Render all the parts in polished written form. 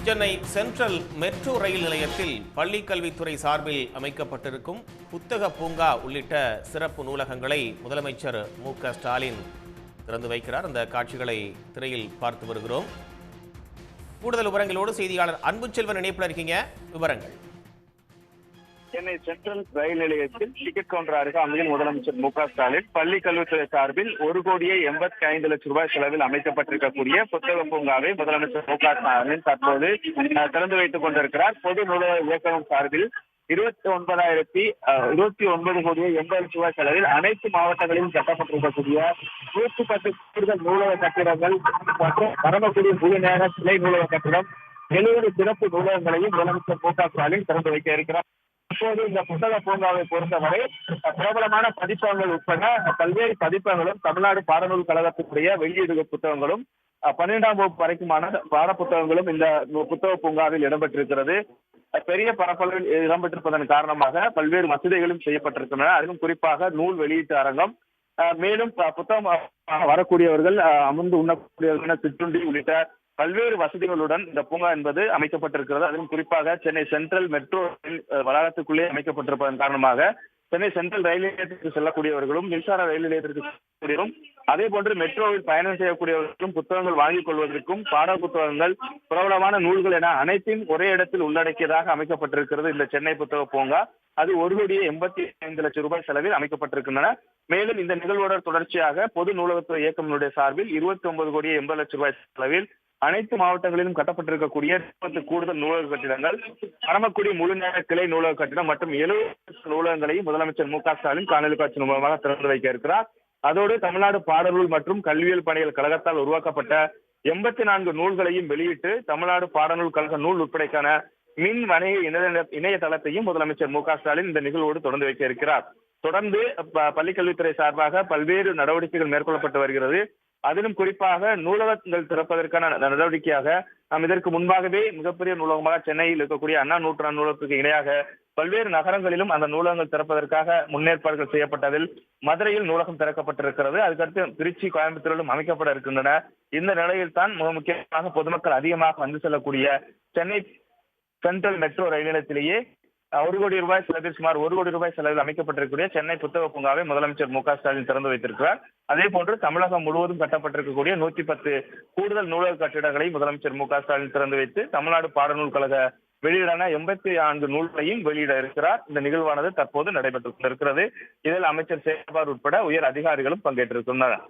Chennai central metro rail நிலையத்தில் பள்ளிக் கல்வித்துறை சார்பில் அமைக்கப்பட்டிருக்கும் புத்தக பூங்கா உள்ளிட்ட சிறப்பு நூலகங்களை முதலமைச்சர் மு.க.ஸ்டாலின் திறந்து வைக்கிறார். அந்த காட்சிகளை திரையில் பார்த்து வருகிறோம். கூடுதல் விவரங்களோடு செய்தியாளர் அன்புச்செல்வன் இணைப்பில் இருக்கீங்க. விவரங்கள். சென்னை சென்ட்ரல் ரயில் நிலையத்தில் டிக்கெட் கவுண்டர் அருகாமையில் முதலமைச்சர் மு.க.ஸ்டாலின் பள்ளி கல்வித்துறை சார்பில் 1,85,00,000 ரூபாய் செலவில் அமைக்கப்பட்டிருக்கக்கூடிய புத்தக பூங்காவை முதலமைச்சர் மு.க.ஸ்டாலின் தற்போது திறந்து வைத்துக் கொண்டிருக்கிறார். பொது நூலக இயக்ககம் சார்பில் 29,80,00,000 ரூபாய் செலவில் அனைத்து மாவட்டங்களிலும் கட்டப்பட்டிருக்கக்கூடிய 110 கூடுதல் நூலக கட்டிடங்கள் மற்றும் பரமக்குடி முழு நேர சிலை நூலக கட்டிடம் 70 சிறப்பு நூலகங்களையும் முதலமைச்சர் மு.க.ஸ்டாலின் திறந்து வைக்க இருக்கிறார். இப்போது இந்த புத்தக பூங்காவை பொறுத்தவரை பிரபலமான பதிப்பகங்கள் உட்பட பல்வேறு பதிப்பகங்களும் தமிழ்நாடு பாடநூல் கழகத்தினுடைய வெளியீடு புத்தகங்களும் 12ஆம் வகுப்பு வரைக்குமான பாட புத்தகங்களும் இந்த புத்தக பூங்காவில் இடம்பெற்றிருக்கிறது. பெரிய பரப்பளவில் இடம்பெற்றிருப்பதன் காரணமாக பல்வேறு வசதிகளும் செய்யப்பட்டிருக்கின்றன. அதிலும் குறிப்பாக நூல் வெளியீட்டு அரங்கம், மேலும் புத்தகம் வரக்கூடியவர்கள் அமர்ந்து உண்ணக்கூடியவர்கள் சிற்றுண்டி உள்ளிட்ட பல்வேறு வசதிகளுடன் இந்த பூங்கா என்பது அமைக்கப்பட்டிருக்கிறது. அதிலும் குறிப்பாக சென்னை சென்ட்ரல் மெட்ரோ வளாகத்துக்குள்ளே அமைக்கப்பட்டிருப்பதன் காரணமாக சென்னை சென்ட்ரல் ரயில் நிலையத்திற்கு செல்லக்கூடியவர்களும் மின்சார ரயில் நிலையத்திற்கு செல்லக்கூடியவரும் அதே போன்று மெட்ரோவில் பயணம் செய்யக்கூடியவர்களும் புத்தகங்கள் வாங்கிக் கொள்வதற்கும் பாட புத்தகங்கள், பிரபலமான நூல்கள் என அனைத்தையும் ஒரே இடத்தில் உள்ளடக்கியதாக அமைக்கப்பட்டிருக்கிறது இந்த சென்னை புத்தக பூங்கா. அது 1,85,00,000 ரூபாய் செலவில் அமைக்கப்பட்டிருக்கின்றன. மேலும் இந்த நிகழ்வோட தொடர்ச்சியாக பொது நூலகத்துறை இயக்கத்தினுடைய சார்பில் 29,80,00,000 ரூபாய் செலவில் அனைத்து மாவட்டங்களிலும் கட்டப்பட்டிருக்கக்கூடிய 30 கூடுதல் நூலக கட்டிடங்கள், பரமக்குடி முழு நேர கிளை நூலக கட்டிடம் மற்றும் 70 நூலகங்களையும் முதலமைச்சர் மு.க.ஸ்டாலின் காணொலி காட்சி மூலமாக திறந்து வைக்க இருக்கிறார். அதோடு தமிழ்நாடு பாடநூல் மற்றும் கல்வியியல் பணிகள் கழகத்தால் உருவாக்கப்பட்ட 84 நூல்களையும் வெளியிட்டு தமிழ்நாடு பாடநூல் கழக நூல் உட்படைக்கான மின் வணிக இணையதளத்தையும் முதலமைச்சர் மு.க.ஸ்டாலின் இந்த நிகழ்வோடு தொடர்ந்து வைக்க இருக்கிறார். தொடர்ந்து பள்ளிக்கல்வித்துறை சார்பாக பல்வேறு நடவடிக்கைகள் மேற்கொள்ளப்பட்டு வருகிறது. அதிலும் குறிப்பாக நூலகங்கள் திறப்பதற்கான நடவடிக்கையாக நாம் இதற்கு முன்பாகவே மிகப்பெரிய நூலகமாக சென்னையில் இருக்கக்கூடிய அண்ணா நூற்றாண்டு நூலகத்துக்கு இணையாக பல்வேறு நகரங்களிலும் அந்த நூலகங்கள் திறப்பதற்காக முன்னேற்பாடுகள் செய்யப்பட்டதில் மதுரையில் நூலகம் திறக்கப்பட்டிருக்கிறது. அதுக்கடுத்து திருச்சி, கோயம்புத்தூரிலும் அமைக்கப்பட இருக்கின்றன. இந்த நிலையில் தான் மிக முக்கியமாக பொதுமக்கள் அதிகமாக வந்து செல்லக்கூடிய சென்னை சென்ட்ரல் மெட்ரோ ரயில் நிலையத்திலேயே 1 கோடி ரூபாய் செலவில் சுமார் 1 கோடி ரூபாய் செலவில் அமைக்கப்பட்டிருக்கக்கூடிய சென்னை புத்தக பூங்காவை முதலமைச்சர் மு.க.ஸ்டாலின் திறந்து வைத்திருக்கிறார். அதே போன்று தமிழகம் முழுவதும் கட்டப்பட்டிருக்கக்கூடிய 110 கூடுதல் நூலக கட்டிடங்களை முதலமைச்சர் மு.க.ஸ்டாலின் திறந்து வைத்து தமிழ்நாடு பாடநூல் கழக வெளியீடான 84 நூல்களையும் வெளியிட இருக்கிறார். இந்த நிகழ்வானது தற்போது நடைபெற்றுக் கொண்டிருக்கிறது. இதில் அமைச்சர் சேகர்பாபு உட்பட உயர் அதிகாரிகளும் பங்கேற்றிருக்கின்றனர்.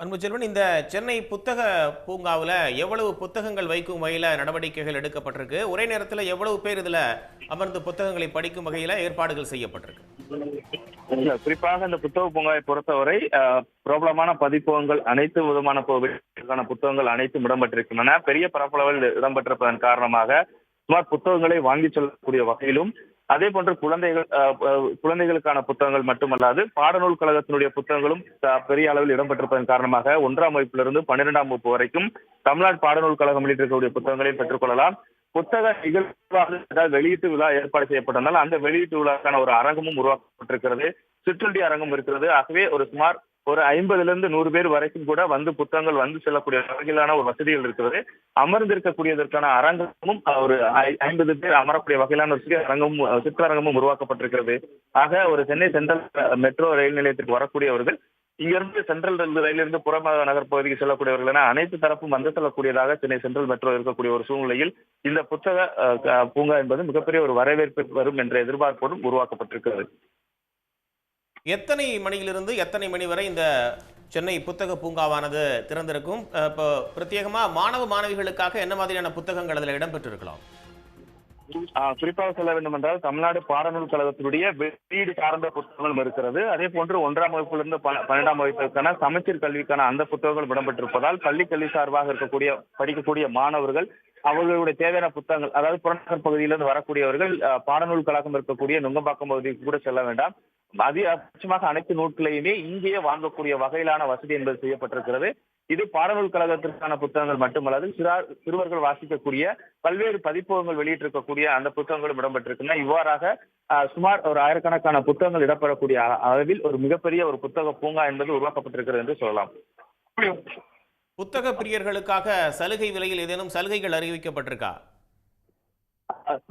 அன்புச்செல்வன், இந்த சென்னை புத்தக பூங்காவில் எவ்வளவு புத்தகங்கள் வைக்கும் வகையில் நடவடிக்கைகள் எடுக்கப்பட்டிருக்கு? ஒரே நேரத்தில் எவ்வளவு பேர் இதில் அமர்ந்து புத்தகங்களை படிக்கும் வகையில் ஏற்பாடுகள் செய்யப்பட்டிருக்கு? குறிப்பாக இந்த புத்தக பூங்காவை பொறுத்தவரை பிரபலமான பதிப்பகங்கள் அனைத்து விதமான புத்தகங்கள் அனைத்தும் இடம்பெற்றிருக்கின்றன. பெரிய பரப்பளவில் இடம்பெற்றிருப்பதன் காரணமாக சுமார் புத்தகங்களை வாங்கி செல்லக்கூடிய வகையிலும், அதே போன்று குழந்தைகளுக்கான புத்தகங்கள் மட்டுமல்லாது பாடநூல் கழகத்தினுடைய புத்தகங்களும் பெரிய அளவில் இடம்பெற்றிருப்பதன் காரணமாக 1ஆம் வகுப்பிலிருந்து 12ஆம் வகுப்பு வரைக்கும் தமிழ்நாடு பாடநூல் கழகம் வெளியிட்டிருக்கக்கூடிய புத்தகங்களையும் பெற்றுக்கொள்ளலாம். புத்தக நிகழ்வாக வெளியீட்டு விழா ஏற்பாடு செய்யப்பட்டதால் அந்த வெளியீட்டு விழாக்கான ஒரு அரங்கமும் உருவாக்கப்பட்டிருக்கிறது. சிற்றுண்டி அரங்கம் இருக்கிறது. ஆகவே சுமார் 50லிருந்து 100 பேர் வரைக்கும் கூட வந்து புத்தகங்கள் வந்து செல்லக்கூடிய வகையிலான ஒரு வசதிகள் இருக்கிறது. அமர்ந்திருக்கக்கூடியதற்கான அரங்கமும் ஒரு 50 பேர் அமரக்கூடிய வகையிலான சிற்றரங்கமும் உருவாக்கப்பட்டிருக்கிறது. ஆக சென்னை சென்ட்ரல் மெட்ரோ ரயில் நிலையத்திற்கு வரக்கூடியவர்கள் இங்கிருந்து சென்ட்ரல் ரயிலிருந்து புறநகர் பகுதிக்கு செல்லக்கூடியவர்கள் என அனைத்து தரப்பும் வந்து செல்லக்கூடியதாக சென்னை சென்ட்ரல் மெட்ரோ இருக்கக்கூடிய ஒரு சூழ்நிலையில் இந்த புத்தக பூங்கா என்பது மிகப்பெரிய ஒரு வரவேற்பு வரும் என்ற எதிர்பார்ப்போடும் உருவாக்கப்பட்டிருக்கிறது. எத்தனை மணியிலிருந்து எத்தனை மணி வரை இந்த சென்னை புத்தக பூங்காவானது திறந்திருக்கும்? இப்போ பிரத்யேகமாக மாணவ மாணவிகளுக்காக என்ன மாதிரியான புத்தகங்கள் அதில் இடம்பெற்றிருக்கலாம்? குறிப்பாக சொல்ல வேண்டும் என்றால் தமிழ்நாடு பாடநூல் கழகத்தினுடைய வெளியீடு சார்ந்த புத்தகங்களும் இருக்கிறது. அதே போன்று 1ஆம் வகுப்பிலிருந்து 12ஆம் வகுப்பிற்கான சமச்சீர் கல்விக்கான அந்த புத்தகங்கள் இடம்பெற்றிருப்பதால் பள்ளி கல்வி சார்பாக படிக்கக்கூடிய மாணவர்கள் அவர்களுடைய தேவையான புத்தகங்கள், அதாவது புறநகர் பகுதியிலிருந்து வரக்கூடியவர்கள் பாடநூல் கழகம் இருக்கக்கூடிய நுங்கம்பாக்கம் பகுதிக்கு கூட செல்ல வேண்டாம். அதிகபட்சமாக அனைத்து நூல்களையுமே இங்கேயே வாங்கக்கூடிய வகையிலான வசதி என்பது செய்யப்பட்டிருக்கிறது. இது பாடநூல் கழகத்திற்கான புத்தகங்கள் மட்டுமல்லாது சிறுவர்கள் வாசிக்கக்கூடிய பல்வேறு பதிப்பகங்கள் வெளியிட்டிருக்கக்கூடிய அந்த புத்தகங்களும் இடம்பெற்றிருக்கின்றன. இவ்வாறாக சுமார் ஒரு ஆயிரக்கணக்கான புத்தகங்கள் இடம்பெறக்கூடிய அளவில் ஒரு மிகப்பெரிய ஒரு புத்தக பூங்கா என்பது உருவாக்கப்பட்டிருக்கிறது என்று சொல்லலாம். புத்தக பிரியர்களுக்காக சலுகை விலையில் ஏதேனும் சலுகைகள் அறிவிக்கப்பட்டிருக்கா?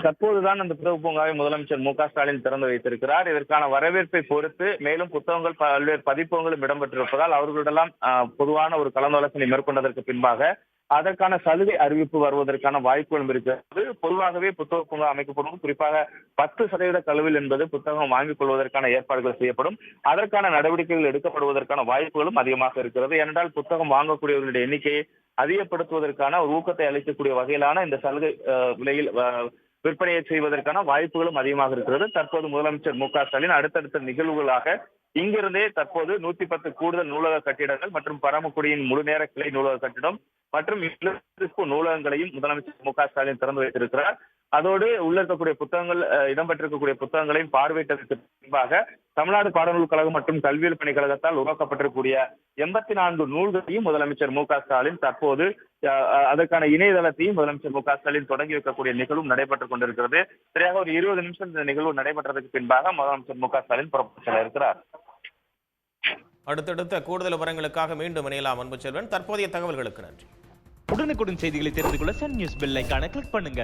தற்போதுதான் அந்த புத்தக பூங்காவை முதலமைச்சர் மு.க.ஸ்டாலின் திறந்து வைத்திருக்கிறார். இதற்கான வரவேற்பை பொறுத்து மேலும் புத்தகங்கள் பல்வேறு பதிப்பகங்களும் இடம்பெற்றிருப்பதால் அவர்களிடெல்லாம் பொதுவான ஒரு கலந்தாலோசனை மேற்கொண்டதற்கு பின்பாக அதற்கான சலுகை அறிவிப்பு வருவதற்கான வாய்ப்புகளும் இருக்கிறது. பொதுவாகவே புத்தக பூங்கா அமைக்கப்படும். குறிப்பாக 10% கழுவில் என்பது புத்தகம் வாங்கிக் கொள்வதற்கான ஏற்பாடுகள் செய்யப்படும். அதற்கான நடவடிக்கைகள் எடுக்கப்படுவதற்கான வாய்ப்புகளும் அதிகமாக இருக்கிறது. ஏனென்றால் புத்தகம் வாங்கக்கூடியவர்களுடைய எண்ணிக்கையை அதிகப்படுத்துவதற்கான ஒரு ஊக்கத்தை அளிக்கக்கூடிய வகையிலான இந்த சலுகை விலையில் விற்பனையை செய்வதற்கான வாய்ப்புகளும் அதிகமாக இருக்கிறது. தற்போது முதலமைச்சர் மு.க.ஸ்டாலின் அடுத்தடுத்த நிகழ்வுகளாக இங்கிருந்தே தற்போது 110 கூடுதல் நூலக கட்டிடங்கள் மற்றும் பரமக்குடியின் முழுநேர கிளை நூலக கட்டிடம் மற்றும் நூலகங்களையும் முதலமைச்சர் மு.க.ஸ்டாலின் திறந்து வைத்திருக்கிறார். அதோடு உள்ள இருக்கக்கூடிய புத்தகங்கள் இடம்பெற்றிருக்கக்கூடிய புத்தகங்களையும் பார்வையிட்டதற்கு பின்பாக தமிழ்நாடு பாடநூல் கழகம் மற்றும் கல்வியியல் பணிக்கழகத்தால் உருவாக்கப்பட்டிருக்கக்கூடிய 84 நூல்களையும் முதலமைச்சர் மு.க.ஸ்டாலின் தற்போது அதற்கான இணையதளத்தையும் முதலமைச்சர் மு.க.ஸ்டாலின் தொடங்கி வைக்கக்கூடிய நிகழ்வும் நடைபெற்றுக் கொண்டிருக்கிறது. சரியாக ஒரு 20 நிமிஷம் இந்த நிகழ்வு நடைபெற்றதற்கு பின்பாக முதலமைச்சர் மு.க.ஸ்டாலின் புறப்பட்டு செல்ல இருக்கிறார். அடுத்தடுத்த கூடுதல் விவரங்களுக்காக மீண்டும் இணையலாம் அன்பு செல்வன். தற்போதைய தகவல்களுக்கு நன்றி. உடனுக்குடன் செய்திகளை தெரிந்து கொள்ள சன் நியூஸ் பெல் ஐகானை கிளிக் பண்ணுங்க.